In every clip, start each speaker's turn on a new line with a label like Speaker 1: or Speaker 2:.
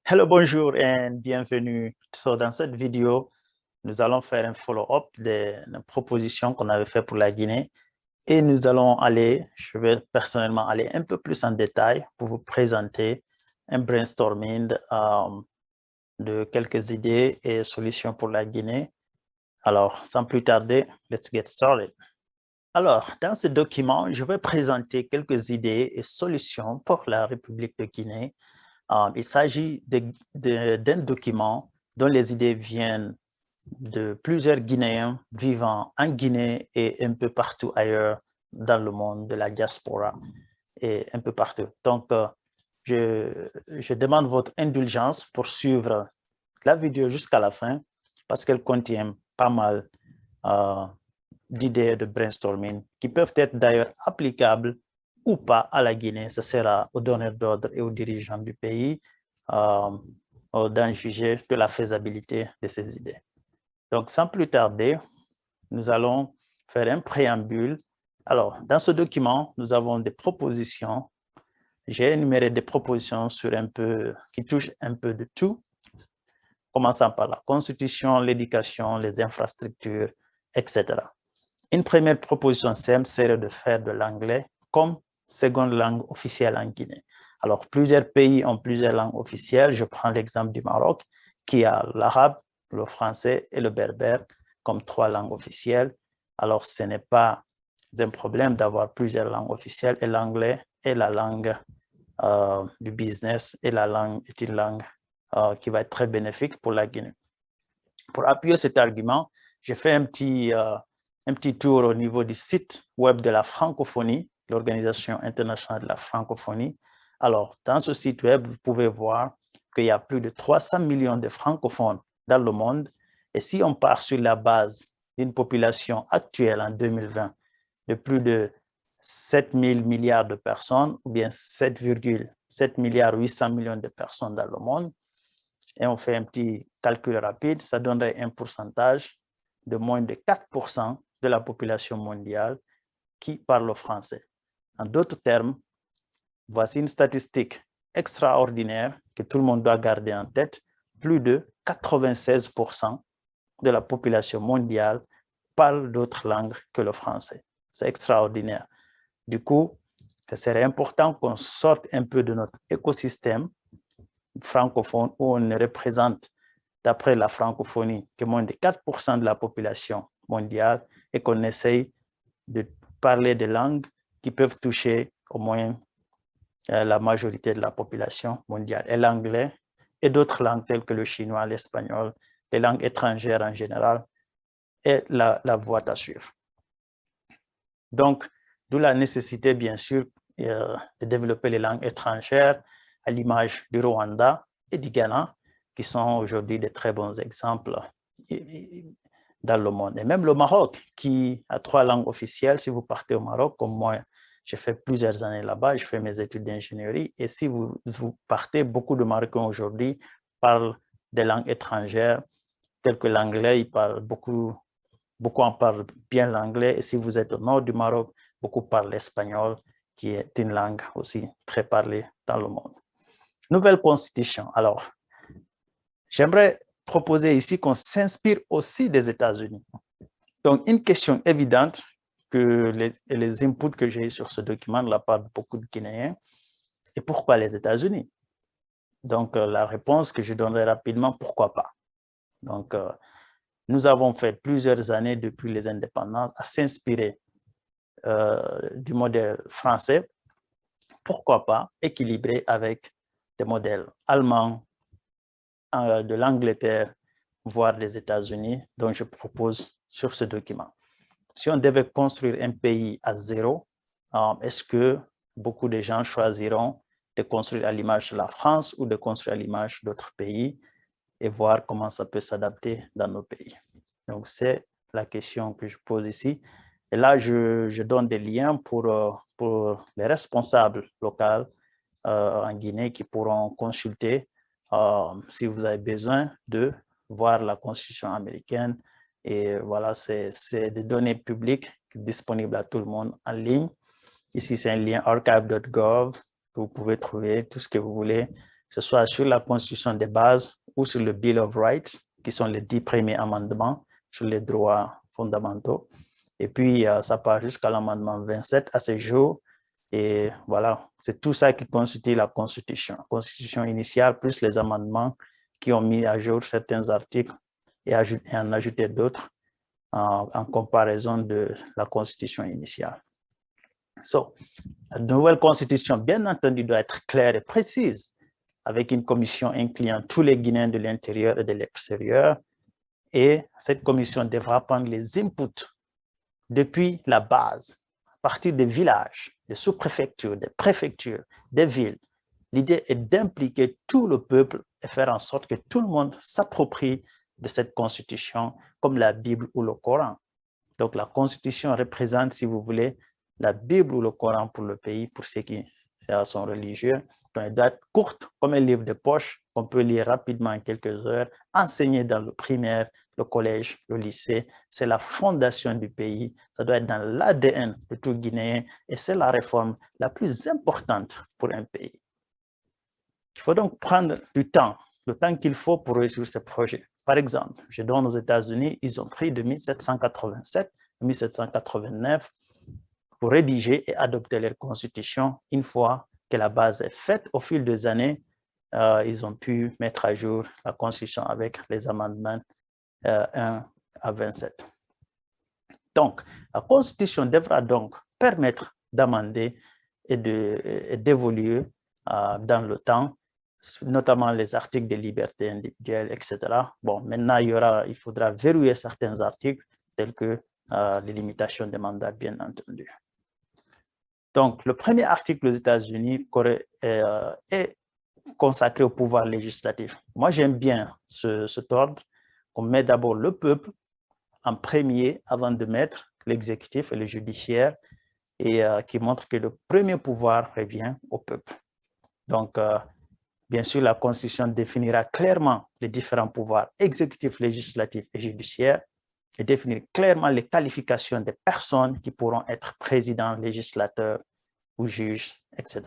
Speaker 1: Hello, bonjour et bienvenue. Dans cette vidéo, nous allons faire un follow-up des propositions qu'on avait fait pour la Guinée et nous allons aller, je vais personnellement aller un peu plus en détail pour vous présenter un brainstorming de quelques idées et solutions pour la Guinée. Alors, sans plus tarder, let's get started. Alors, dans ce document, je vais présenter quelques idées et solutions pour la République de Guinée. Il s'agit d'un document dont les idées viennent de plusieurs Guinéens vivant en Guinée et un peu partout ailleurs dans le monde, de la diaspora et un peu partout. Donc, je demande votre indulgence pour suivre la vidéo jusqu'à la fin parce qu'elle contient pas mal d'idées de brainstorming qui peuvent être d'ailleurs applicables ou pas à la Guinée. Ce sera aux donneurs d'ordre et aux dirigeants du pays d'en juger de la faisabilité de ces idées. Donc, sans plus tarder, nous allons faire un préambule. Alors, dans ce document, nous avons des propositions. J'ai énuméré des propositions qui touchent un peu de tout, commençant par la constitution, l'éducation, les infrastructures, etc. Une première proposition simple serait de faire de l'anglais comme seconde langue officielle en Guinée. Alors, plusieurs pays ont plusieurs langues officielles. Je prends l'exemple du Maroc, qui a l'arabe, le français et le berbère comme trois langues officielles. Alors, ce n'est pas un problème d'avoir plusieurs langues officielles et l'anglais est la langue du business et la langue est une langue qui va être très bénéfique pour la Guinée. Pour appuyer cet argument, j'ai fait un petit tour au niveau du site web de la francophonie, l'Organisation internationale de la francophonie. Alors, dans ce site web, vous pouvez voir qu'il y a plus de 300 millions de francophones dans le monde. Et si on part sur la base d'une population actuelle en 2020 de plus de 7 000 milliards de personnes, ou bien 7,7 milliards 800 millions de personnes dans le monde, et on fait un petit calcul rapide, ça donnerait un pourcentage de moins de 4% de la population mondiale qui parle français. En d'autres termes, voici une statistique extraordinaire que tout le monde doit garder en tête. Plus de 96% de la population mondiale parle d'autres langues que le français. C'est extraordinaire. Du coup, ce serait important qu'on sorte un peu de notre écosystème francophone où on ne représente, d'après la francophonie, que moins de 4% de la population mondiale et qu'on essaye de parler des langues qui peuvent toucher au moins la majorité de la population mondiale. Et l'anglais et d'autres langues telles que le chinois, l'espagnol, les langues étrangères en général, est la voie à suivre. Donc, d'où la nécessité, bien sûr, de développer les langues étrangères à l'image du Rwanda et du Ghana, qui sont aujourd'hui de très bons exemples dans le monde. Et même le Maroc, qui a 3 langues officielles. Si vous partez au Maroc, comme moi, j'ai fait plusieurs années là-bas, je fais mes études d'ingénierie. Et si vous partez, beaucoup de Marocains aujourd'hui parlent des langues étrangères, telles que l'anglais, ils parlent beaucoup en parlent bien l'anglais. Et si vous êtes au nord du Maroc, beaucoup parlent l'espagnol, qui est une langue aussi très parlée dans le monde. Nouvelle constitution. Alors, j'aimerais proposer ici qu'on s'inspire aussi des États-Unis. Donc, une question évidente que les inputs que j'ai sur ce document de la part de beaucoup de Guinéens, et pourquoi les États-Unis? Donc, la réponse que je donnerai rapidement, pourquoi pas? Donc, nous avons fait plusieurs années depuis les indépendances à s'inspirer du modèle français, pourquoi pas équilibrer avec des modèles allemands, de l'Angleterre, voire des États-Unis, dont je propose sur ce document. Si on devait construire un pays à zéro, est-ce que beaucoup de gens choisiront de construire à l'image de la France ou de construire à l'image d'autres pays et voir comment ça peut s'adapter dans nos pays? Donc, c'est la question que je pose ici. Et là, je donne des liens pour les responsables locaux en Guinée qui pourront consulter si vous avez besoin de voir la Constitution américaine. Et voilà, c'est des données publiques disponibles à tout le monde en ligne. Ici, c'est un lien archive.gov que vous pouvez trouver tout ce que vous voulez ce soit sur la Constitution de base ou sur le Bill of Rights, qui sont les 10 premiers amendements sur les droits fondamentaux. Et puis, ça part jusqu'à l'amendement 27 à ce jour. Et voilà, c'est tout ça qui constitue la Constitution initiale, plus les amendements qui ont mis à jour certains articles et en ajouté d'autres en comparaison de la Constitution initiale. La nouvelle Constitution, bien entendu, doit être claire et précise, avec une commission incluant tous les Guinéens de l'intérieur et de l'extérieur. Et cette commission devra prendre les inputs depuis la base, à partir des villages, des sous-préfectures, des préfectures, des villes. L'idée est d'impliquer tout le peuple et faire en sorte que tout le monde s'approprie de cette constitution comme la Bible ou le Coran. Donc la constitution représente, si vous voulez, la Bible ou le Coran pour le pays, pour ceux qui sont religieux. Donc, elle doit être courte comme un livre de poche qu'on peut lire rapidement en quelques heures, enseigné dans le primaire, le collège, le lycée. C'est la fondation du pays. Ça doit être dans l'ADN de tout Guinéen et c'est la réforme la plus importante pour un pays. Il faut donc prendre du temps, le temps qu'il faut pour réussir ce projet. Par exemple, je donne aux États-Unis, ils ont pris de 1787 à 1789 pour rédiger et adopter leur constitution. Une fois que la base est faite, au fil des années, ils ont pu mettre à jour la constitution avec les amendements 1 à 27. Donc, la constitution devra donc permettre d'amender et d'évoluer dans le temps, notamment les articles de liberté individuelle, etc. Bon, maintenant, il faudra verrouiller certains articles, tels que les limitations des mandats, bien entendu. Donc, le premier article aux États-Unis est consacré au pouvoir législatif. Moi, j'aime bien cet ordre, qu'on met d'abord le peuple en premier avant de mettre l'exécutif et le judiciaire, et qui montre que le premier pouvoir revient au peuple. Donc, bien sûr, la Constitution définira clairement les différents pouvoirs exécutifs, législatifs et judiciaires et définir clairement les qualifications des personnes qui pourront être présidents, législateurs ou juges, etc.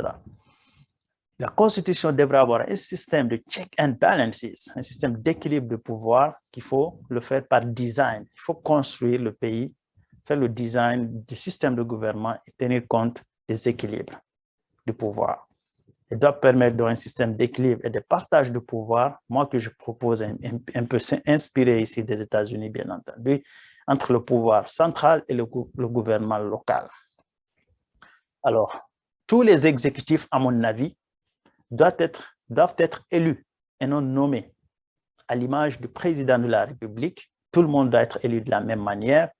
Speaker 1: La Constitution devra avoir un système de check and balances, un système d'équilibre de pouvoir qu'il faut le faire par design. Il faut construire le pays, faire le design du système de gouvernement et tenir compte des équilibres du pouvoir. Il doit permettre un système d'équilibre et de partage de pouvoir, moi que je propose un peu inspiré ici des États-Unis, bien entendu, entre le pouvoir central et le gouvernement local. Alors, tous les exécutifs, à mon avis, doivent être élus et non nommés. À l'image du président de la République, tout le monde doit être élu de la même manière,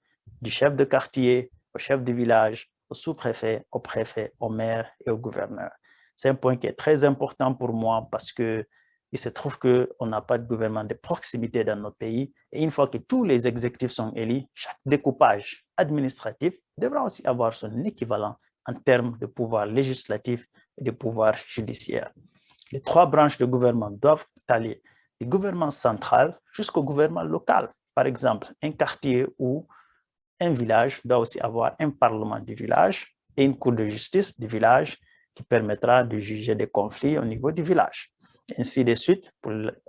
Speaker 1: du chef de quartier au chef de village, au sous-préfet, au préfet, au maire et au gouverneur. C'est un point qui est très important pour moi parce qu'il se trouve qu'on n'a pas de gouvernement de proximité dans notre pays. Et une fois que tous les exécutifs sont élus, chaque découpage administratif devra aussi avoir son équivalent en termes de pouvoir législatif et de pouvoir judiciaire. Les trois branches de gouvernement doivent aller du gouvernement central jusqu'au gouvernement local. Par exemple, un quartier ou un village doit aussi avoir un parlement du village et une cour de justice du village qui permettra de juger des conflits au niveau du village. Ainsi de suite,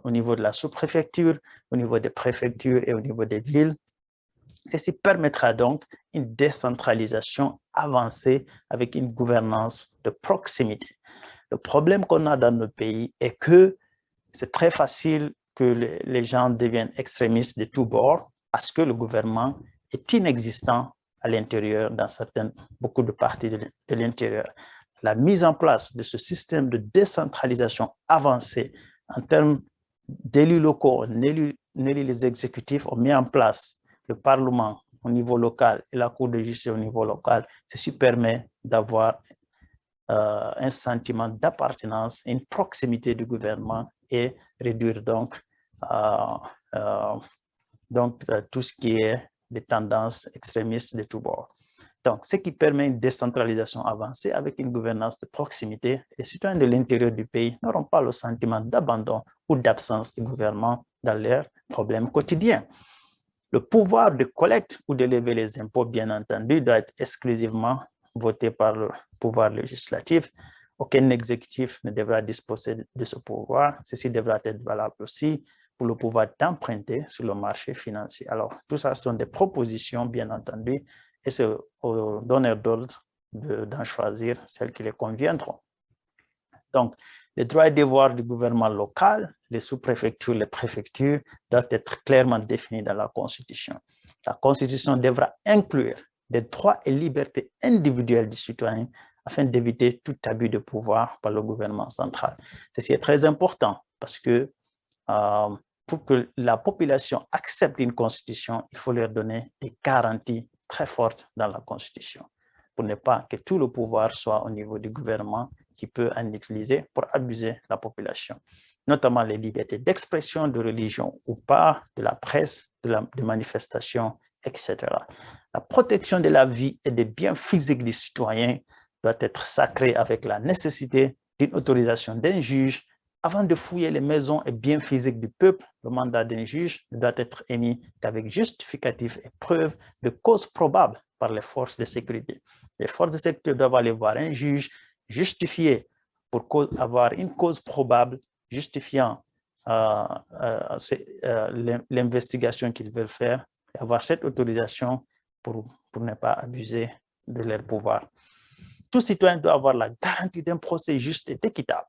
Speaker 1: au niveau de la sous-préfecture, au niveau des préfectures et au niveau des villes. Ceci permettra donc une décentralisation avancée avec une gouvernance de proximité. Le problème qu'on a dans notre pays est que c'est très facile que les gens deviennent extrémistes de tous bords parce que le gouvernement est inexistant à l'intérieur, dans beaucoup de parties de l'intérieur. La mise en place de ce système de décentralisation avancée en termes d'élus locaux, on élit les exécutifs, on met en place le Parlement au niveau local et la Cour de justice au niveau local, ceci permet d'avoir un sentiment d'appartenance, une proximité du gouvernement et réduire donc tout ce qui est des tendances extrémistes de tous bords. Donc, ce qui permet une décentralisation avancée avec une gouvernance de proximité, les citoyens de l'intérieur du pays n'auront pas le sentiment d'abandon ou d'absence de gouvernement dans leurs problèmes quotidiens. Le pouvoir de collecte ou de lever les impôts, bien entendu, doit être exclusivement voté par le pouvoir législatif. Aucun exécutif ne devra disposer de ce pouvoir. Ceci devra être valable aussi pour le pouvoir d'emprunter sur le marché financier. Alors, tout ça sont des propositions, bien entendu, et c'est aux donneurs d'ordre d'en choisir celles qui les conviendront. Donc, les droits et devoirs du gouvernement local, les sous-préfectures, les préfectures, doivent être clairement définis dans la Constitution. La Constitution devra inclure des droits et libertés individuelles du citoyen afin d'éviter tout abus de pouvoir par le gouvernement central. Ceci est très important parce que pour que la population accepte une constitution, il faut leur donner des garanties très fortes dans la constitution pour ne pas que tout le pouvoir soit au niveau du gouvernement qui peut en utiliser pour abuser la population, notamment les libertés d'expression, de religion ou pas, de la presse, de manifestation, etc. La protection de la vie et des biens physiques des citoyens doit être sacrée avec la nécessité d'une autorisation d'un juge. Avant de fouiller les maisons et biens physiques du peuple, le mandat d'un juge ne doit être émis qu'avec justificatif et preuve de cause probable par les forces de sécurité. Les forces de sécurité doivent aller voir un juge justifié pour avoir une cause probable justifiant l'investigation qu'ils veulent faire et avoir cette autorisation pour ne pas abuser de leur pouvoir. Tout citoyen doit avoir la garantie d'un procès juste et équitable.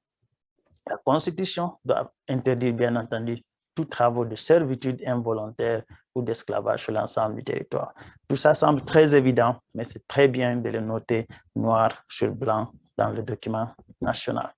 Speaker 1: La Constitution doit interdire, bien entendu, tous travaux de servitude involontaire ou d'esclavage sur l'ensemble du territoire. Tout ça semble très évident, mais c'est très bien de le noter noir sur blanc dans le document national.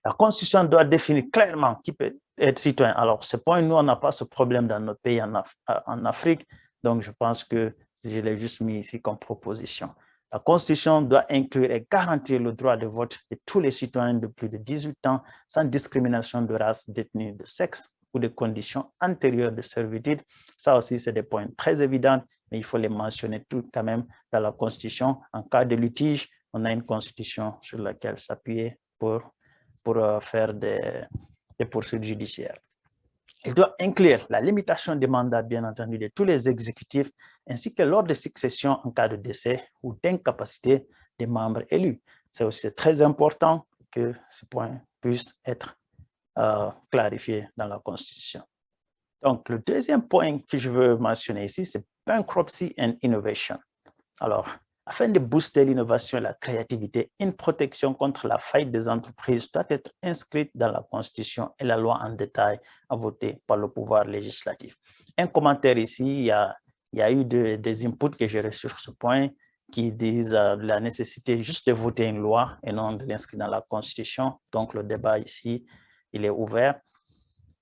Speaker 1: La Constitution doit définir clairement qui peut être citoyen. Alors, ce point, nous, on n'a pas ce problème dans notre pays en Afrique, donc je pense que je l'ai juste mis ici comme proposition. La Constitution doit inclure et garantir le droit de vote de tous les citoyens de plus de 18 ans sans discrimination de race, d'ethnie, de sexe ou de conditions antérieures de servitude. Ça aussi, c'est des points très évidents, mais il faut les mentionner tout quand même dans la Constitution. En cas de litige, on a une Constitution sur laquelle s'appuyer pour faire des poursuites judiciaires. Il doit inclure la limitation des mandats, bien entendu, de tous les exécutifs, ainsi que l'ordre de succession en cas de décès ou d'incapacité des membres élus. C'est aussi très important que ce point puisse être clarifié dans la Constitution. Donc, le deuxième point que je veux mentionner ici, c'est bankruptcy and innovation. Alors, afin de booster l'innovation et la créativité, une protection contre la faillite des entreprises doit être inscrite dans la Constitution et la loi en détail à voter par le pouvoir législatif. Un commentaire ici, il y a eu des inputs que j'ai reçus sur ce point qui disent la nécessité juste de voter une loi et non de l'inscrire dans la Constitution. Donc, le débat ici, il est ouvert.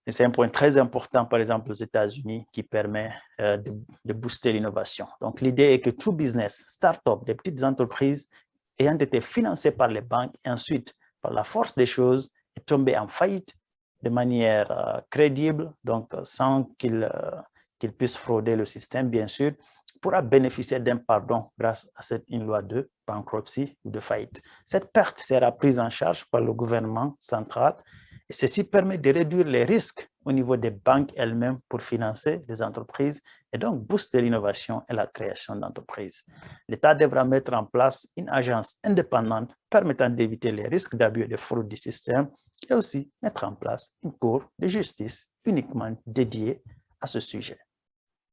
Speaker 1: Et c'est un point très important, par exemple, aux États-Unis, qui permet de booster l'innovation. Donc, l'idée est que tout business, start-up, des petites entreprises ayant été financées par les banques et ensuite, par la force des choses, est tombé en faillite de manière crédible, donc sans qu'il puisse frauder le système, bien sûr, pourra bénéficier d'un pardon grâce à une loi de bankruptcy ou de faillite. Cette perte sera prise en charge par le gouvernement central. Et ceci permet de réduire les risques au niveau des banques elles-mêmes pour financer les entreprises et donc booster l'innovation et la création d'entreprises. L'État devra mettre en place une agence indépendante permettant d'éviter les risques d'abus et de fraude du système et aussi mettre en place une cour de justice uniquement dédiée à ce sujet.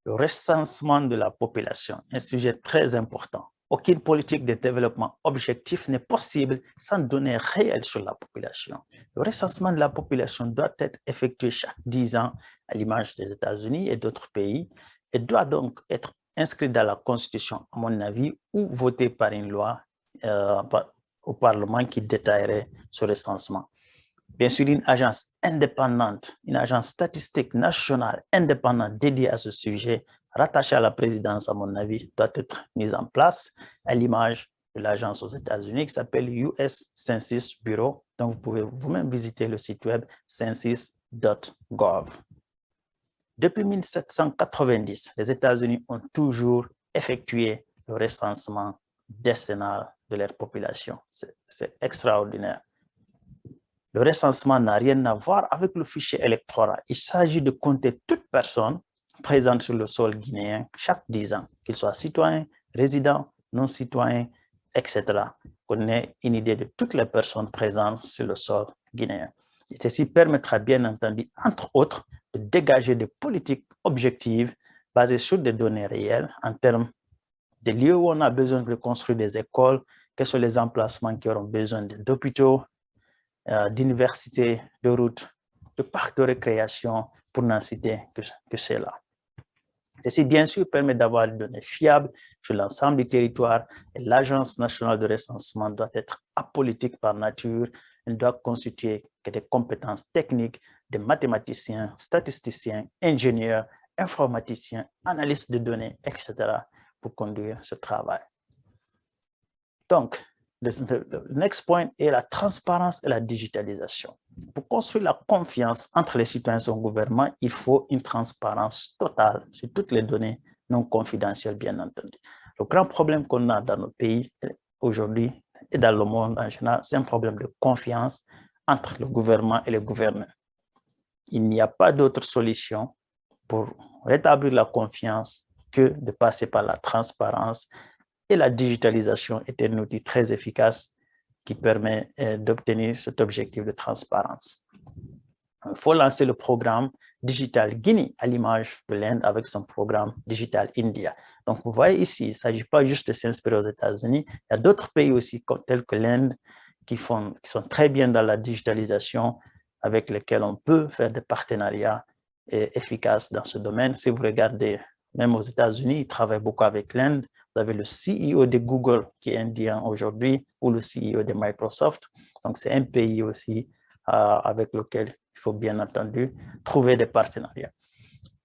Speaker 1: Le recensement de la population, un sujet très important. Aucune politique de développement objectif n'est possible sans données réelles sur la population. Le recensement de la population doit être effectué chaque 10 ans à l'image des États-Unis et d'autres pays et doit donc être inscrit dans la Constitution, à mon avis, ou voté par une loi au Parlement qui détaillerait ce recensement. Bien sûr, une agence indépendante, une agence statistique nationale indépendante dédiée à ce sujet, rattachée à la présidence, à mon avis, doit être mise en place à l'image de l'agence aux États-Unis qui s'appelle US Census Bureau. Donc, vous pouvez vous-même visiter le site web census.gov. Depuis 1790, les États-Unis ont toujours effectué le recensement décennal de leur population. C'est extraordinaire. Le recensement n'a rien à voir avec le fichier électoral. Il s'agit de compter toute personne présente sur le sol guinéen chaque 10 ans, qu'il soit citoyen, résident, non-citoyen, etc. qu'on ait une idée de toutes les personnes présentes sur le sol guinéen. Et ceci permettra bien entendu, entre autres, de dégager des politiques objectives basées sur des données réelles en termes de lieux où on a besoin de construire des écoles, quels sont les emplacements qui auront besoin d'hôpitaux, d'universités, de routes, de parcs de récréation, pour n'en citer que cela. Ceci, bien sûr, permet d'avoir des données fiables sur l'ensemble du territoire et l'Agence nationale de recensement doit être apolitique par nature. Elle doit constituer que des compétences techniques des mathématiciens, statisticiens, ingénieurs, informaticiens, analystes de données, etc. pour conduire ce travail. Donc, le next point est la transparence et la digitalisation. Pour construire la confiance entre les citoyens et son gouvernement, il faut une transparence totale sur toutes les données non confidentielles, bien entendu. Le grand problème qu'on a dans nos pays aujourd'hui et dans le monde en général, c'est un problème de confiance entre le gouvernement et les gouvernants. Il n'y a pas d'autre solution pour rétablir la confiance que de passer par la transparence. Et la digitalisation est un outil très efficace qui permet d'obtenir cet objectif de transparence. Il faut lancer le programme Digital Guinea à l'image de l'Inde avec son programme Digital India. Donc, vous voyez ici, il ne s'agit pas juste de s'inspirer aux États-Unis. Il y a d'autres pays aussi tels que l'Inde qui sont très bien dans la digitalisation avec lesquels on peut faire des partenariats efficaces dans ce domaine. Si vous regardez, même aux États-Unis, ils travaillent beaucoup avec l'Inde. Vous avez le CEO de Google qui est indien aujourd'hui ou le CEO de Microsoft. Donc, c'est un pays aussi avec lequel il faut bien entendu trouver des partenariats.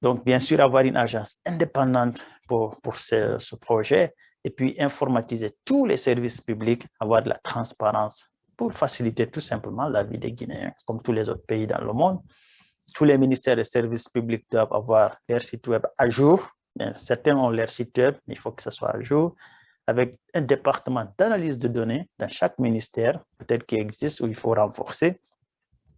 Speaker 1: Donc, bien sûr, avoir une agence indépendante pour ce projet et puis informatiser tous les services publics, avoir de la transparence pour faciliter tout simplement la vie des Guinéens, comme tous les autres pays dans le monde. Tous les ministères et services publics doivent avoir leur site web à jour. Certains ont leur site web, mais il faut que ce soit à jour, avec un département d'analyse de données dans chaque ministère, peut-être qu'il existe ou il faut renforcer.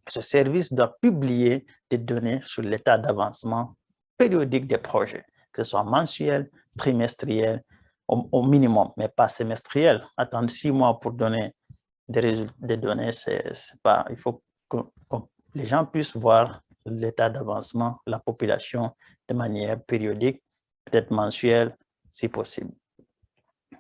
Speaker 1: Ce service doit publier des données sur l'état d'avancement périodique des projets, que ce soit mensuel, trimestriel, au minimum, mais pas semestriel. Attendre 6 mois pour donner des données, c'est pas, il faut que les gens puissent voir l'état d'avancement de la population de manière périodique, peut-être mensuelle, si possible.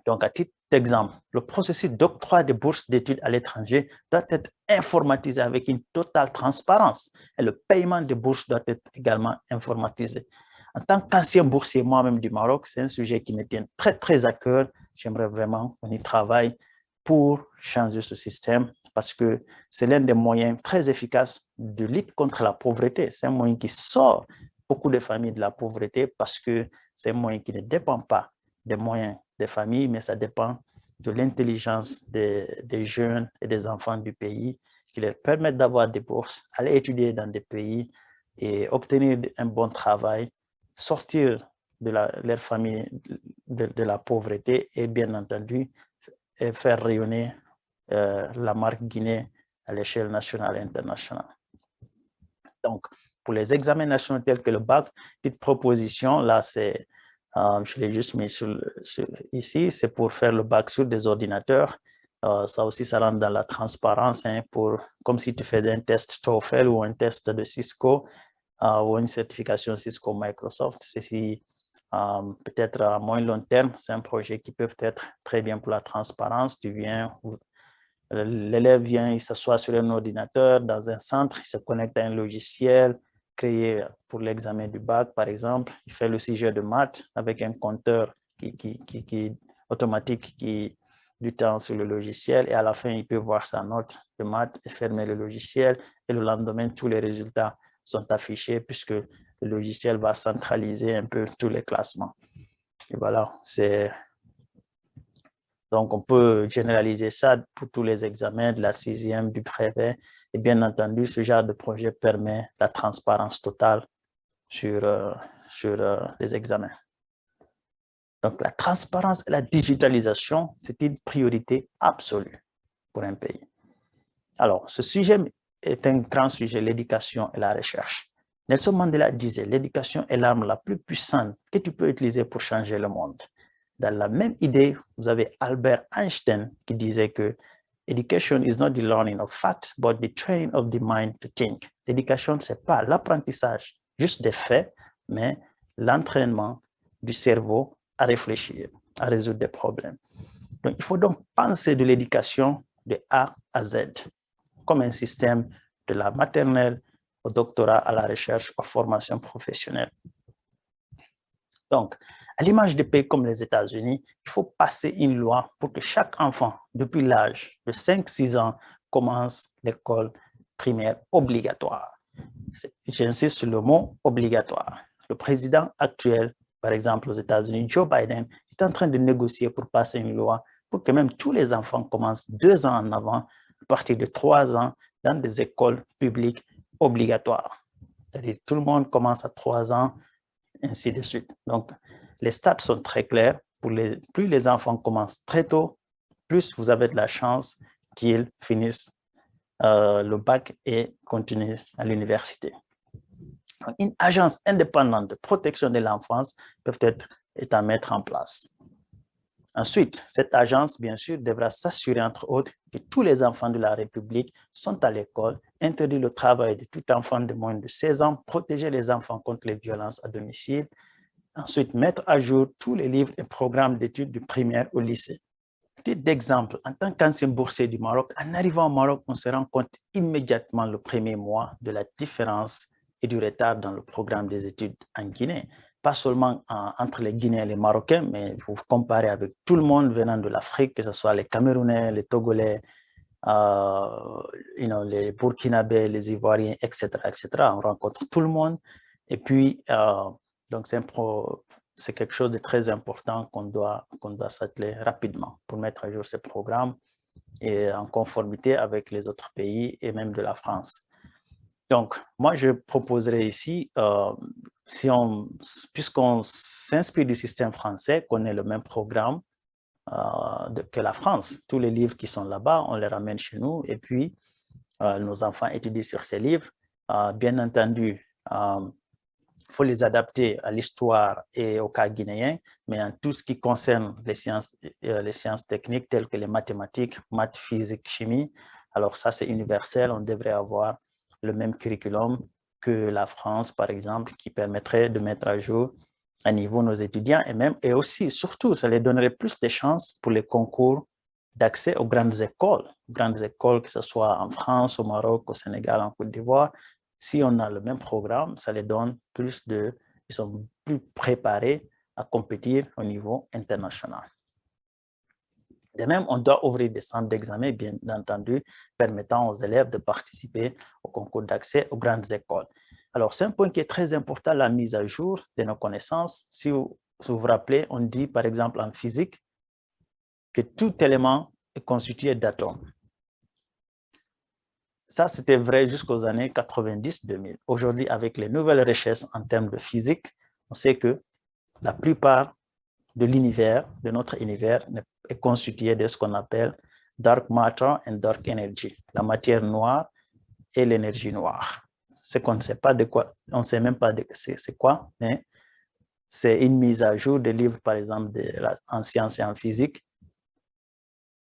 Speaker 1: Donc, à titre d'exemple, le processus d'octroi de bourses d'études à l'étranger doit être informatisé avec une totale transparence et le paiement des bourses doit être également informatisé. En tant qu'ancien boursier moi-même du Maroc, c'est un sujet qui me tient très, très à cœur. J'aimerais vraiment qu'on y travaille pour changer ce système parce que c'est l'un des moyens très efficaces de lutte contre la pauvreté. C'est un moyen qui sort beaucoup de familles de la pauvreté parce que c'est un moyen qui ne dépend pas des moyens des familles, mais ça dépend de l'intelligence des jeunes et des enfants du pays qui leur permettent d'avoir des bourses, aller étudier dans des pays et obtenir un bon travail, sortir de leur famille de la pauvreté et bien entendu faire rayonner la marque Guinée à l'échelle nationale et internationale. Donc, pour les examens nationaux tels que le bac, petite proposition, là c'est je l'ai juste mis ici, c'est pour faire le bac sur des ordinateurs. Ça aussi, ça rentre dans la transparence, hein, comme si tu faisais un test TOEFL ou un test de Cisco ou une certification Cisco Microsoft. Ceci, peut-être à moins long terme, c'est un projet qui peut être très bien pour la transparence. L'élève vient, il s'assoit sur un ordinateur dans un centre, il se connecte à un logiciel créé pour l'examen du bac, par exemple. Il fait le sujet de maths avec un compteur qui automatique qui du temps sur le logiciel et à la fin, il peut voir sa note de maths et fermer le logiciel et le lendemain, tous les résultats sont affichés puisque le logiciel va centraliser un peu tous les classements. Et voilà, donc, on peut généraliser ça pour tous les examens de la 6e, du brevet. Et bien entendu, ce genre de projet permet la transparence totale sur les examens. Donc, la transparence et la digitalisation, c'est une priorité absolue pour un pays. Alors, ce sujet est un grand sujet, l'éducation et la recherche. Nelson Mandela disait, l'éducation est l'arme la plus puissante que tu peux utiliser pour changer le monde. Dans la même idée, vous avez Albert Einstein qui disait que Education is not the learning of facts, but the training of the mind to think. L'éducation, ce n'est pas l'apprentissage juste des faits, mais l'entraînement du cerveau à réfléchir, à résoudre des problèmes. Donc, il faut donc penser de l'éducation de A à Z, comme un système de la maternelle au doctorat, à la recherche, aux formations professionnelles. Donc, à l'image des pays comme les États-Unis, il faut passer une loi pour que chaque enfant, depuis l'âge de 5-6 ans, commence l'école primaire obligatoire. J'insiste sur le mot obligatoire. Le président actuel, par exemple aux États-Unis, Joe Biden, est en train de négocier pour passer une loi pour que même tous les enfants commencent 2 ans en avant, à partir de 3 ans, dans des écoles publiques obligatoires. C'est-à-dire tout le monde commence à 3 ans, ainsi de suite. Donc, les stats sont très clairs. Plus les enfants commencent très tôt, plus vous avez de la chance qu'ils finissent le bac et continuent à l'université. Une agence indépendante de protection de l'enfance est à mettre en place. Ensuite, cette agence, bien sûr, devra s'assurer, entre autres, que tous les enfants de la République sont à l'école, interdire le travail de tout enfant de moins de 16 ans, protéger les enfants contre les violences à domicile. Ensuite, mettre à jour tous les livres et programmes d'études du primaire au lycée. Titre d'exemple, en tant qu'ancien boursier du Maroc, en arrivant au Maroc, on se rend compte immédiatement le premier mois de la différence et du retard dans le programme des études en Guinée. Pas seulement entre les Guinéens et les Marocains, mais vous comparez avec tout le monde venant de l'Afrique, que ce soit les Camerounais, les Togolais, les Burkinabés, les Ivoiriens, etc., etc. On rencontre tout le monde. Et puis, donc c'est quelque chose de très important qu'on doit s'atteler rapidement pour mettre à jour ces programmes et en conformité avec les autres pays et même de la France. Donc, moi, je proposerais ici, puisqu'on s'inspire du système français, qu'on ait le même programme que la France. Tous les livres qui sont là-bas, on les ramène chez nous et puis nos enfants étudient sur ces livres. Bien entendu, il faut les adapter à l'histoire et au cas guinéen, mais en tout ce qui concerne les sciences techniques telles que les mathématiques, maths, physique, chimie, alors ça c'est universel, on devrait avoir le même curriculum que la France, par exemple, qui permettrait de mettre à jour à niveau nos étudiants et aussi, surtout, ça les donnerait plus de chances pour les concours d'accès aux grandes écoles, que ce soit en France, au Maroc, au Sénégal, en Côte d'Ivoire. Si on a le même programme, ça les donne ils sont plus préparés à compétir au niveau international. De même, on doit ouvrir des centres d'examen, bien entendu, permettant aux élèves de participer au concours d'accès aux grandes écoles. Alors, c'est un point qui est très important, la mise à jour de nos connaissances. Si vous vous rappelez, on dit par exemple en physique que tout élément est constitué d'atomes. Ça, c'était vrai jusqu'aux années 90-2000. Aujourd'hui, avec les nouvelles recherches en termes de physique, on sait que la plupart de l'univers, de notre univers, est constitué de ce qu'on appelle dark matter and dark energy, la matière noire et l'énergie noire. Ce qu'on ne sait pas de quoi, on ne sait même pas c'est quoi, mais c'est une mise à jour des livres, par exemple, en sciences et en physique,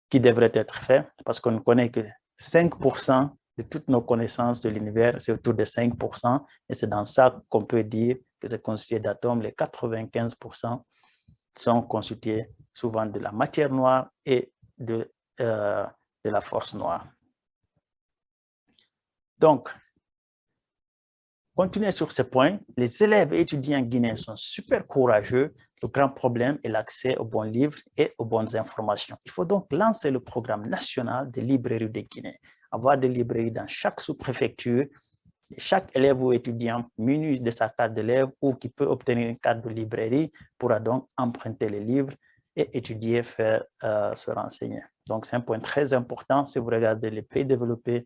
Speaker 1: qui devrait être faite parce qu'on ne connaît que 5% de toutes nos connaissances de l'univers, c'est autour de 5%, et c'est dans ça qu'on peut dire que c'est constitué d'atomes. Les 95% sont constitués souvent de la matière noire et de la force noire. Donc, continuez sur ce point. Les élèves et étudiants guinéens sont super courageux. Le grand problème est l'accès aux bons livres et aux bonnes informations. Il faut donc lancer le programme national des librairies de Guinée. Avoir des librairies dans chaque sous-préfecture. Chaque élève ou étudiant muni de sa carte d'élève ou qui peut obtenir une carte de librairie pourra donc emprunter les livres et étudier, se renseigner. Donc, c'est un point très important. Si vous regardez les pays développés,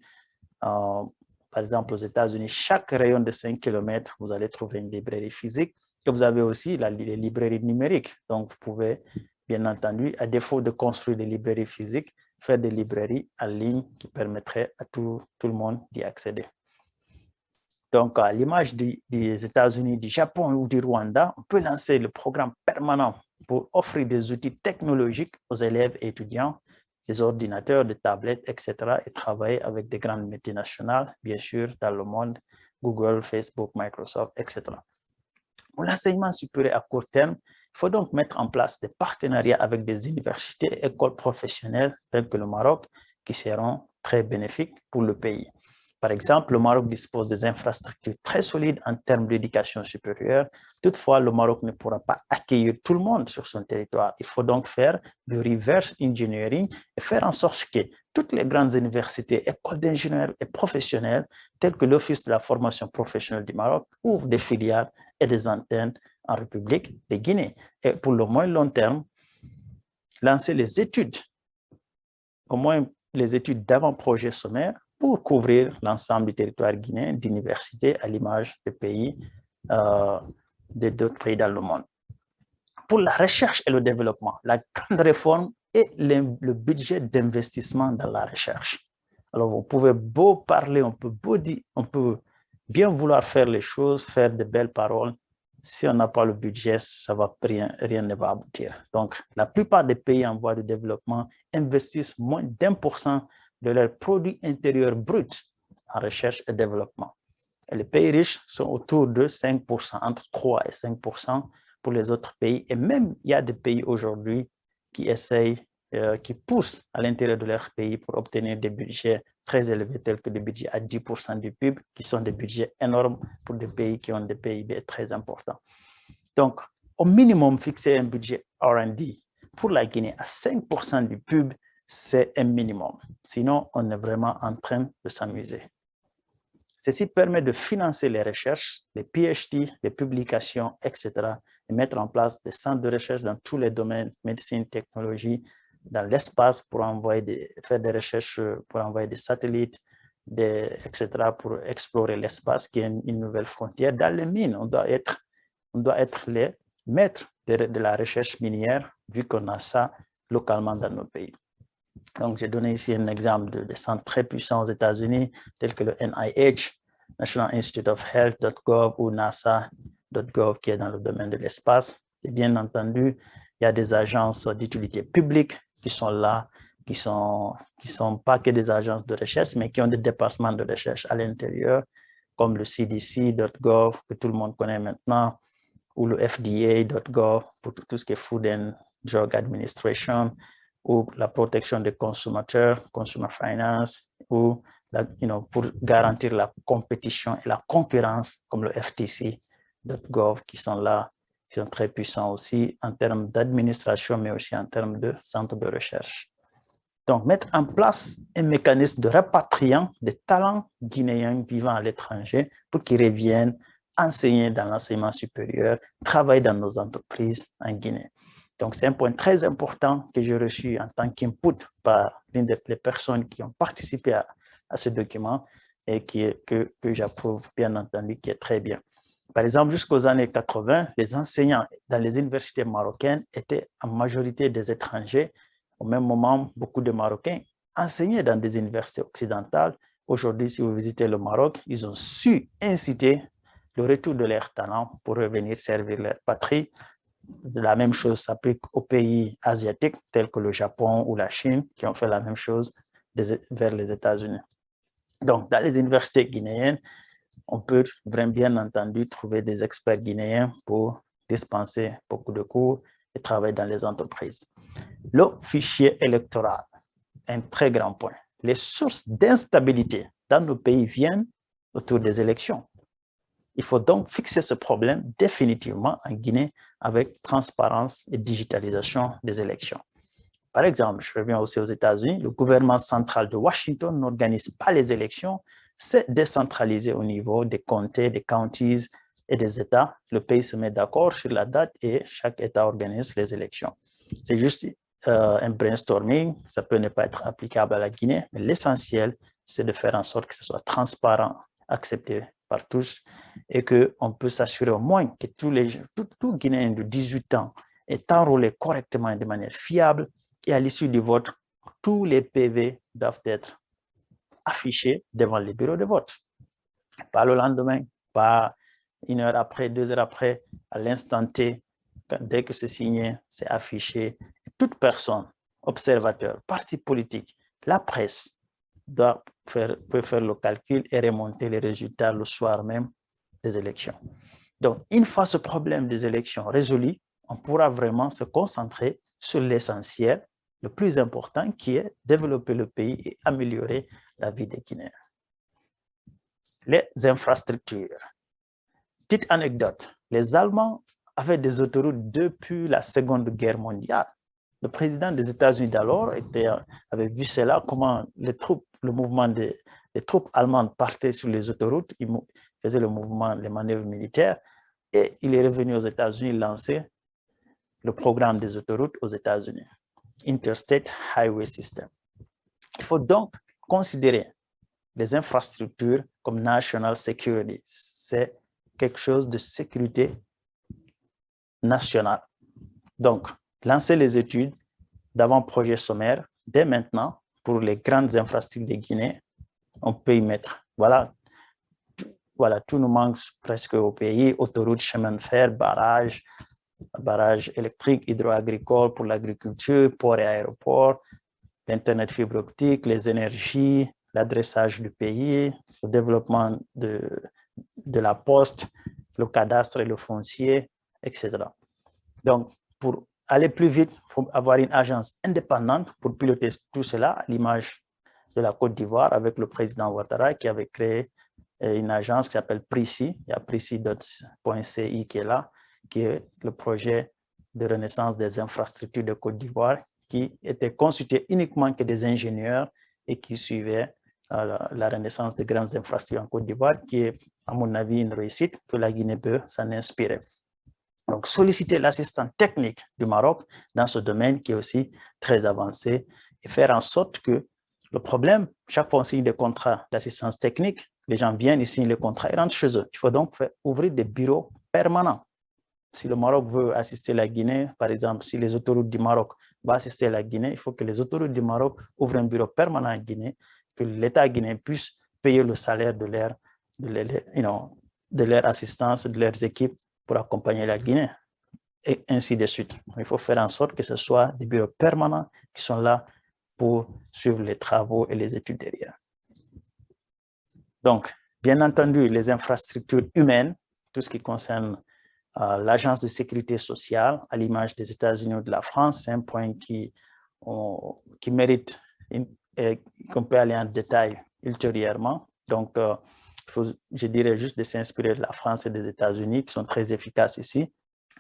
Speaker 1: par exemple, aux États-Unis, chaque rayon de 5 km, vous allez trouver une librairie physique. Et vous avez aussi les librairies numériques. Donc, vous pouvez, bien entendu, à défaut de construire des librairies physiques, faire des librairies en ligne qui permettraient à tout le monde d'y accéder. Donc, à l'image des États-Unis, du Japon ou du Rwanda, on peut lancer le programme permanent pour offrir des outils technologiques aux élèves et étudiants, des ordinateurs, des tablettes, etc. et travailler avec des grandes multinationales, bien sûr, dans le monde, Google, Facebook, Microsoft, etc. Pour l'enseignement supérieur à court terme, il faut donc mettre en place des partenariats avec des universités et écoles professionnelles telles que le Maroc, qui seront très bénéfiques pour le pays. Par exemple, le Maroc dispose des infrastructures très solides en termes d'éducation supérieure. Toutefois, le Maroc ne pourra pas accueillir tout le monde sur son territoire. Il faut donc faire du reverse engineering et faire en sorte que toutes les grandes universités, écoles d'ingénieurs et professionnels, telles que l'Office de la formation professionnelle du Maroc, ouvrent des filiales et des antennes en République de Guinée. Et pour le moins long terme, lancer les études, au moins les études d'avant-projet sommaire, pour couvrir l'ensemble du territoire guinéen d'universités à l'image des pays, d'autres pays dans le monde. Pour la recherche et le développement, la grande réforme est le budget d'investissement dans la recherche. Alors, vous pouvez beau parler, on peut bien vouloir faire les choses, faire de belles paroles. Si on n'a pas le budget, rien ne va aboutir. Donc, la plupart des pays en voie de développement investissent moins d'1% de leur produit intérieur brut en recherche et développement. Et les pays riches sont autour de 5%, entre 3 et 5% pour les autres pays. Et même, il y a des pays aujourd'hui qui qui poussent à l'intérieur de leur pays pour obtenir des budgets très élevés, tels que des budgets à 10% du PIB, qui sont des budgets énormes pour des pays qui ont des PIB très importants. Donc, au minimum, fixer un budget R&D pour la Guinée à 5% du PIB, c'est un minimum. Sinon, on est vraiment en train de s'amuser. Ceci permet de financer les recherches, les PhD, les publications, etc. et mettre en place des centres de recherche dans tous les domaines, médecine, technologie, dans l'espace pour faire des recherches, pour envoyer des satellites, etc. pour explorer l'espace qui est une nouvelle frontière. Dans les mines, on doit être les maîtres de la recherche minière, vu qu'on a ça localement dans nos pays. Donc, j'ai donné ici un exemple de centres très puissants aux États-Unis, tels que le NIH, National Institute of Health.gov ou NASA.gov, qui est dans le domaine de l'espace. Et bien entendu, il y a des agences d'utilité publique qui sont là, qui sont pas que des agences de recherche, mais qui ont des départements de recherche à l'intérieur, comme le CDC.gov, que tout le monde connaît maintenant, ou le FDA.gov, pour tout ce qui est Food and Drug Administration, ou la protection des consommateurs, Consumer Finance, ou pour garantir la compétition et la concurrence, comme le FTC.gov, qui sont là, qui sont très puissants aussi en termes d'administration, mais aussi en termes de centres de recherche. Donc, mettre en place un mécanisme de rapatriant des talents guinéens vivant à l'étranger pour qu'ils reviennent enseigner dans l'enseignement supérieur, travailler dans nos entreprises en Guinée. Donc, c'est un point très important que j'ai reçu en tant qu'input par l'une des personnes qui ont participé à ce document et que j'approuve, bien entendu, qui est très bien. Par exemple, jusqu'aux années 80, les enseignants dans les universités marocaines étaient en majorité des étrangers. Au même moment, beaucoup de Marocains enseignaient dans des universités occidentales. Aujourd'hui, si vous visitez le Maroc, ils ont su inciter le retour de leurs talents pour revenir servir leur patrie. La même chose s'applique aux pays asiatiques tels que le Japon ou la Chine qui ont fait la même chose vers les États-Unis. Donc, dans les universités guinéennes, on peut vraiment bien entendu trouver des experts guinéens pour dispenser beaucoup de cours et travailler dans les entreprises. Le fichier électoral, un très grand point. Les sources d'instabilité dans nos pays viennent autour des élections. Il faut donc fixer ce problème définitivement en Guinée avec transparence et digitalisation des élections. Par exemple, je reviens aussi aux États-Unis, le gouvernement central de Washington n'organise pas les élections, c'est décentralisé au niveau des comtés, des counties et des États. Le pays se met d'accord sur la date et chaque État organise les élections. C'est juste un brainstorming, ça peut ne pas être applicable à la Guinée, mais l'essentiel, c'est de faire en sorte que ce soit transparent, accepté par tous et qu'on peut s'assurer au moins que tout Guinéen de 18 ans est enrôlé correctement et de manière fiable et à l'issue du vote, tous les PV doivent être affichés devant les bureaux de vote. Pas le lendemain, pas 1 heure après, 2 heures après, à l'instant T, dès que c'est signé, c'est affiché. Toute personne, observateur, parti politique, la presse, peut faire le calcul et remonter les résultats le soir même des élections. Donc, une fois ce problème des élections résolu, on pourra vraiment se concentrer sur l'essentiel, le plus important, qui est développer le pays et améliorer la vie des Guinéens. Les infrastructures. Petite anecdote, les Allemands avaient des autoroutes depuis la Seconde Guerre mondiale. Le président des États-Unis d'alors avait vu cela, comment les troupes allemandes partaient sur les autoroutes, ils faisaient le mouvement, les manœuvres militaires, et il est revenu aux États-Unis lancer le programme des autoroutes aux États-Unis, Interstate Highway System. Il faut donc considérer les infrastructures comme national security. C'est quelque chose de sécurité nationale. Donc, lancer les études d'avant-projet sommaire dès maintenant pour les grandes infrastructures de Guinée. On peut y mettre, voilà, tout nous manque presque au pays, autoroutes, chemins de fer, barrages électriques, hydro-agricoles pour l'agriculture, ports et aéroports, l'Internet fibre optique, les énergies, l'adressage du pays, le développement de la poste, le cadastre et le foncier, etc. Donc, pour aller plus vite, il faut avoir une agence indépendante pour piloter tout cela, à l'image de la Côte d'Ivoire avec le président Ouattara qui avait créé une agence qui s'appelle PRICI. Il y a PRICI.ci qui est là, qui est le projet de renaissance des infrastructures de Côte d'Ivoire, qui était constitué uniquement que des ingénieurs et qui suivait la renaissance des grandes infrastructures en Côte d'Ivoire, qui est, à mon avis, une réussite que la Guinée peut s'en inspirer. Donc, solliciter l'assistance technique du Maroc dans ce domaine qui est aussi très avancé et faire en sorte que le problème, chaque fois on signe des contrats d'assistance technique, les gens viennent, ils signent les contrats et rentrent chez eux. Il faut donc ouvrir des bureaux permanents. Si le Maroc veut assister la Guinée, par exemple, si les autoroutes du Maroc vont assister la Guinée, il faut que les autoroutes du Maroc ouvrent un bureau permanent en Guinée, que l'État guinéen puisse payer le salaire de leur assistance, de leurs équipes pour accompagner la Guinée, et ainsi de suite. Il faut faire en sorte que ce soit des bureaux permanents qui sont là pour suivre les travaux et les études derrière. Donc, bien entendu, les infrastructures humaines, tout ce qui concerne l'Agence de sécurité sociale, à l'image des États-Unis ou de la France, c'est un point qui mérite qu'on peut aller en détail ultérieurement. Donc, je dirais juste de s'inspirer de la France et des États-Unis qui sont très efficaces ici.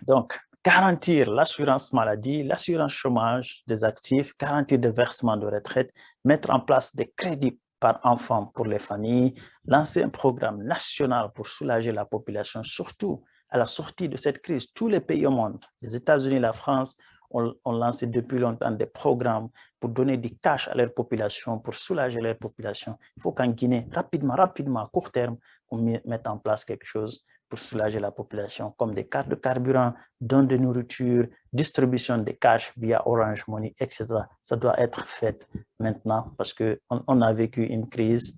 Speaker 1: Donc, garantir l'assurance maladie, l'assurance chômage des actifs, garantir des versements de retraite, mettre en place des crédits par enfant pour les familles, lancer un programme national pour soulager la population, surtout à la sortie de cette crise. Tous les pays au monde, les États-Unis, la France, ont lancé depuis longtemps des programmes pour donner du cash à leur population, pour soulager leur population. Il faut qu'en Guinée, rapidement, à court terme, on mette en place quelque chose pour soulager la population, comme des cartes de carburant, dons de nourriture, distribution de cash via Orange Money, etc. Ça doit être fait maintenant parce qu'on a vécu une crise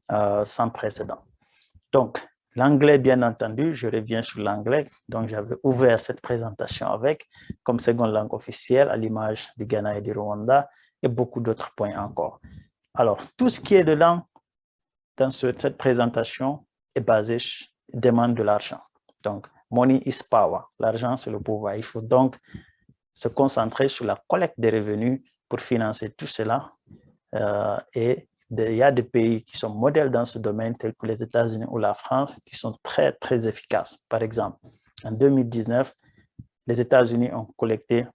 Speaker 1: sans précédent. Donc, l'anglais, bien entendu, je reviens sur l'anglais. Donc, j'avais ouvert cette présentation avec, comme seconde langue officielle, à l'image du Ghana et du Rwanda, et beaucoup d'autres points encore. Alors, tout ce qui est dedans, dans cette présentation, est basé sur demande de l'argent. Donc, money is power. L'argent, c'est le pouvoir. Il faut donc se concentrer sur la collecte des revenus pour financer tout cela. Et il y a des pays qui sont modèles dans ce domaine, tels que les États-Unis ou la France, qui sont très, très efficaces. Par exemple, en 2019, les États-Unis ont collecté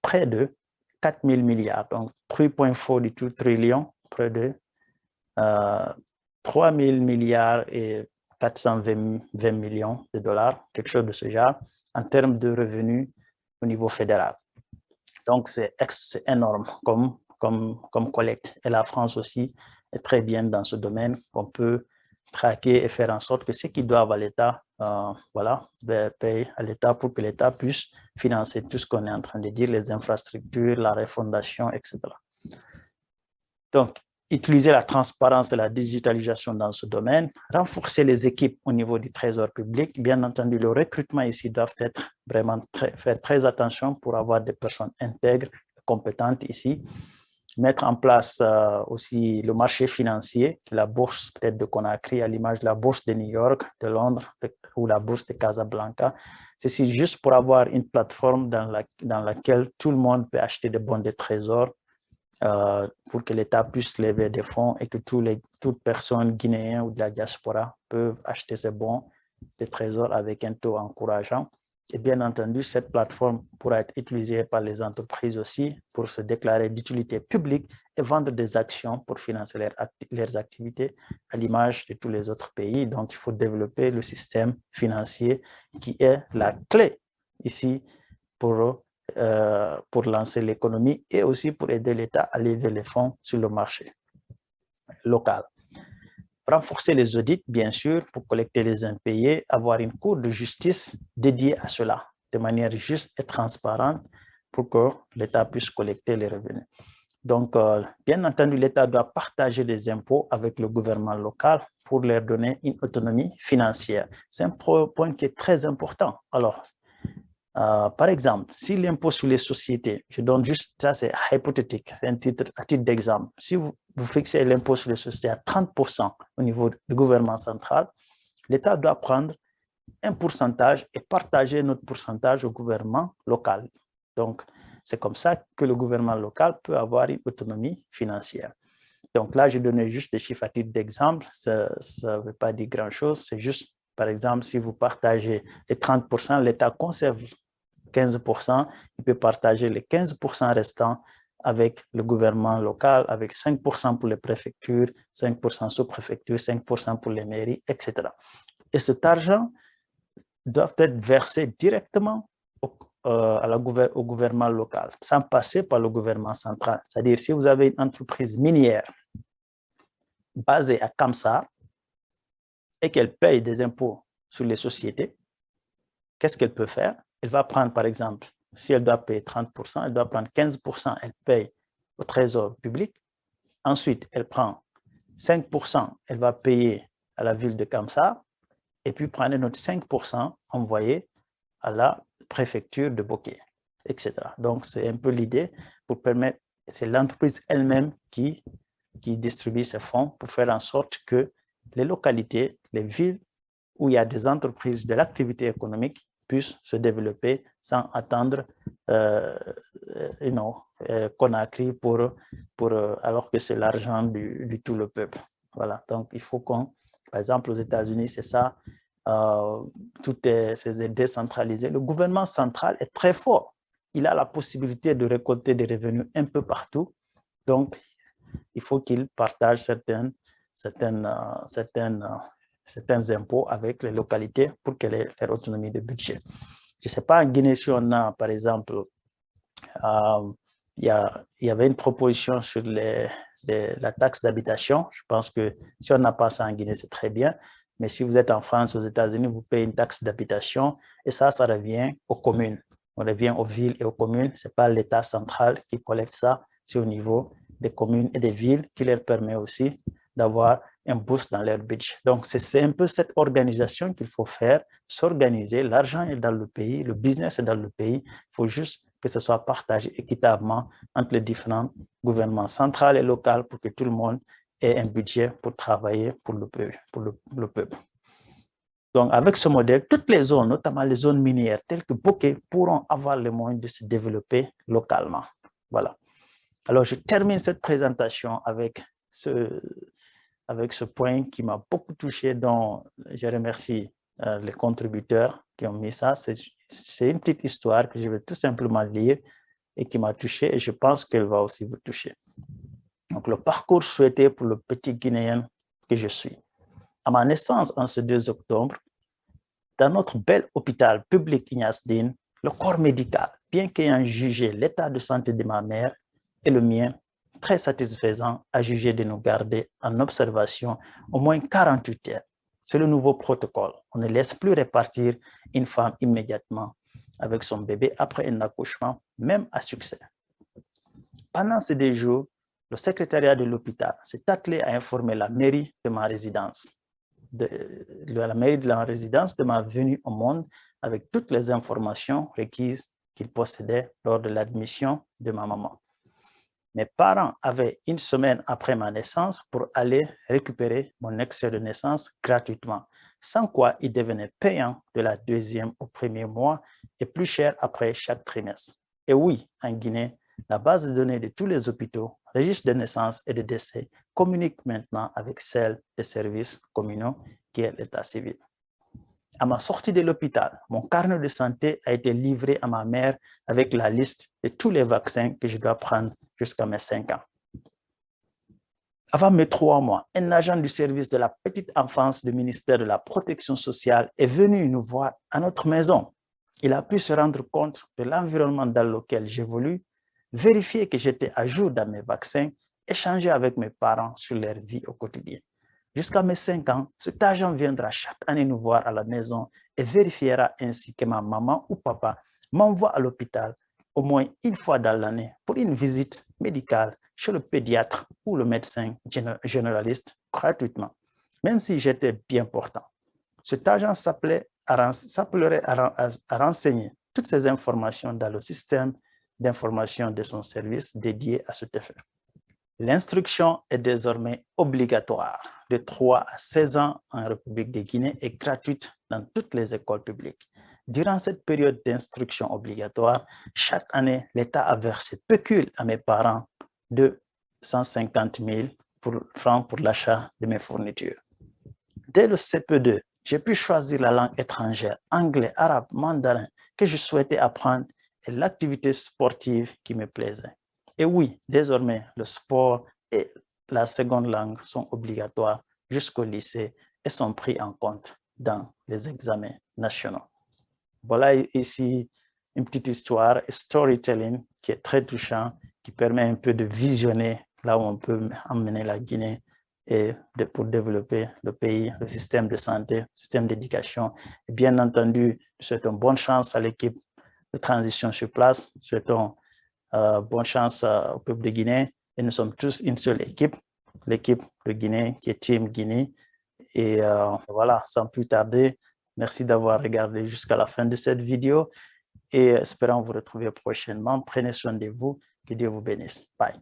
Speaker 1: près de 4 000 milliards, donc 3.42 trillions, près de 3 000 milliards et 420 millions de dollars, quelque chose de ce genre, en termes de revenus au niveau fédéral. Donc, c'est énorme comme collecte. Et la France aussi est très bien dans ce domaine, qu'on peut traquer et faire en sorte que ceux qui doivent à l'État, payent à l'État pour que l'État puisse financer tout ce qu'on est en train de dire, les infrastructures, la refondation, etc. Donc, utiliser la transparence et la digitalisation dans ce domaine, renforcer les équipes au niveau du trésor public. Bien entendu, le recrutement ici doit être vraiment faire très attention pour avoir des personnes intègres, compétentes ici. Mettre en place aussi le marché financier, la bourse peut-être de Conakry, à l'image de la bourse de New York, de Londres ou la bourse de Casablanca. C'est juste pour avoir une plateforme dans laquelle tout le monde peut acheter des bons de trésor pour que l'État puisse lever des fonds et que toute personne guinéenne ou de la diaspora peuvent acheter ces bons de trésor avec un taux encourageant. Et bien entendu, cette plateforme pourra être utilisée par les entreprises aussi pour se déclarer d'utilité publique et vendre des actions pour financer leurs activités à l'image de tous les autres pays. Donc, il faut développer le système financier qui est la clé ici pour lancer l'économie et aussi pour aider l'État à lever les fonds sur le marché local. Renforcer les audits, bien sûr, pour collecter les impayés, avoir une cour de justice dédiée à cela, de manière juste et transparente pour que l'État puisse collecter les revenus. Donc, bien entendu, l'État doit partager les impôts avec le gouvernement local pour leur donner une autonomie financière. C'est un point qui est très important. Alors, par exemple, si l'impôt sur les sociétés, je donne juste, ça c'est hypothétique, c'est à titre d'exemple, si vous fixez l'impôt sur les sociétés à 30% au niveau du gouvernement central, l'État doit prendre un pourcentage et partager notre pourcentage au gouvernement local. Donc, c'est comme ça que le gouvernement local peut avoir une autonomie financière. Donc là, je donnais juste des chiffres à titre d'exemple, ça ne veut pas dire grand-chose, c'est juste, par exemple, si vous partagez les 30%, l'État conserve 15%, il peut partager les 15% restants avec le gouvernement local, avec 5% pour les préfectures, 5% sous-préfectures, 5% pour les mairies, etc. Et cet argent doit être versé directement au gouvernement local, sans passer par le gouvernement central. C'est-à-dire, si vous avez une entreprise minière basée à Kamsar et qu'elle paye des impôts sur les sociétés, qu'est-ce qu'elle peut faire? Elle va prendre, par exemple, si elle doit payer 30%, elle doit prendre 15%, elle paye au trésor public. Ensuite, elle prend 5%, elle va payer à la ville de Kamsar, et puis prendre notre 5% envoyé à la préfecture de Boké, etc. Donc, c'est un peu l'idée pour permettre, c'est l'entreprise elle-même qui distribue ces fonds pour faire en sorte que les localités, les villes où il y a des entreprises de l'activité économique puissent se développer sans attendre Conakry alors que c'est l'argent du tout le peuple. Voilà, donc il faut qu'on, par exemple aux États-Unis, c'est ça, tout c'est décentralisé. Le gouvernement central est très fort. Il a la possibilité de récolter des revenus un peu partout. Donc, il faut qu'il partage certains impôts avec les localités pour qu'elles aient leur autonomie de budget. Je ne sais pas, en Guinée, si on a, par exemple, il y avait une proposition sur la taxe d'habitation. Je pense que si on n'a pas ça en Guinée, c'est très bien. Mais si vous êtes en France, aux États-Unis, vous payez une taxe d'habitation et ça revient aux communes. On revient aux villes et aux communes. Ce n'est pas l'État central qui collecte ça, c'est au niveau des communes et des villes qui leur permet aussi d'avoir un boost dans leur budget. Donc, c'est un peu cette organisation qu'il faut faire, s'organiser. L'argent est dans le pays, le business est dans le pays. Il faut juste que ce soit partagé équitablement entre les différents gouvernements centraux et locaux pour que tout le monde ait un budget pour travailler pour le peuple. Donc, avec ce modèle, toutes les zones, notamment les zones minières telles que Boké, pourront avoir les moyens de se développer localement. Voilà. Alors, je termine cette présentation avec ce point qui m'a beaucoup touché, dont je remercie les contributeurs qui ont mis ça. C'est une petite histoire que je vais tout simplement lire et qui m'a touché et je pense qu'elle va aussi vous toucher. Donc, le parcours souhaité pour le petit Guinéen que je suis. À ma naissance, en ce 2 octobre, dans notre bel hôpital public Ignace Dine, le corps médical, bien qu'ayant jugé l'état de santé de ma mère et le mien très satisfaisant, a jugé de nous garder en observation au moins 48 heures. C'est le nouveau protocole. On ne laisse plus répartir une femme immédiatement avec son bébé après un accouchement, même à succès. Pendant ces 2 jours, le secrétariat de l'hôpital s'est attelé à informer la mairie de ma résidence, de ma venue au monde avec toutes les informations requises qu'il possédait lors de l'admission de ma maman. Mes parents avaient une semaine après ma naissance pour aller récupérer mon extrait de naissance gratuitement, sans quoi il devenait payant de la deuxième au premier mois et plus cher après chaque trimestre. Et oui, en Guinée, la base de données de tous les hôpitaux, registres de naissance et de décès communique maintenant avec celle des services communaux qui est l'état civil. À ma sortie de l'hôpital, mon carnet de santé a été livré à ma mère avec la liste de tous les vaccins que je dois prendre jusqu'à mes 5 ans. Avant mes 3 mois, un agent du service de la petite enfance du ministère de la Protection sociale est venu nous voir à notre maison. Il a pu se rendre compte de l'environnement dans lequel j'évolue, vérifier que j'étais à jour dans mes vaccins, échanger avec mes parents sur leur vie au quotidien. Jusqu'à mes 5 ans, cet agent viendra chaque année nous voir à la maison et vérifiera ainsi que ma maman ou papa m'envoie à l'hôpital au moins une fois dans l'année pour une visite médicale chez le pédiatre ou le médecin généraliste gratuitement, même si j'étais bien portant. Cet agent s'appellerait à renseigner toutes ces informations dans le système d'information de son service dédié à cet effet. L'instruction est désormais obligatoire de 3 à 16 ans en République de Guinée et gratuite dans toutes les écoles publiques. Durant cette période d'instruction obligatoire, chaque année, l'État a versé pécule à mes parents de 150 000 francs pour l'achat de mes fournitures. Dès le CP2, j'ai pu choisir la langue étrangère, anglais, arabe, mandarin, que je souhaitais apprendre et l'activité sportive qui me plaisait. Et oui, désormais, le sport et la seconde langue sont obligatoires jusqu'au lycée et sont pris en compte dans les examens nationaux. Voilà ici une petite histoire, storytelling qui est très touchant, qui permet un peu de visionner là où on peut emmener la Guinée et pour développer le pays, le système de santé, le système d'éducation. Et bien entendu, nous souhaitons bonne chance à l'équipe de transition sur place. Nous souhaitons bonne chance au peuple de Guinée. Et nous sommes tous une seule équipe, l'équipe de Guinée qui est Team Guinée. Et voilà, sans plus tarder, merci d'avoir regardé jusqu'à la fin de cette vidéo et espérons vous retrouver prochainement. Prenez soin de vous, que Dieu vous bénisse. Bye.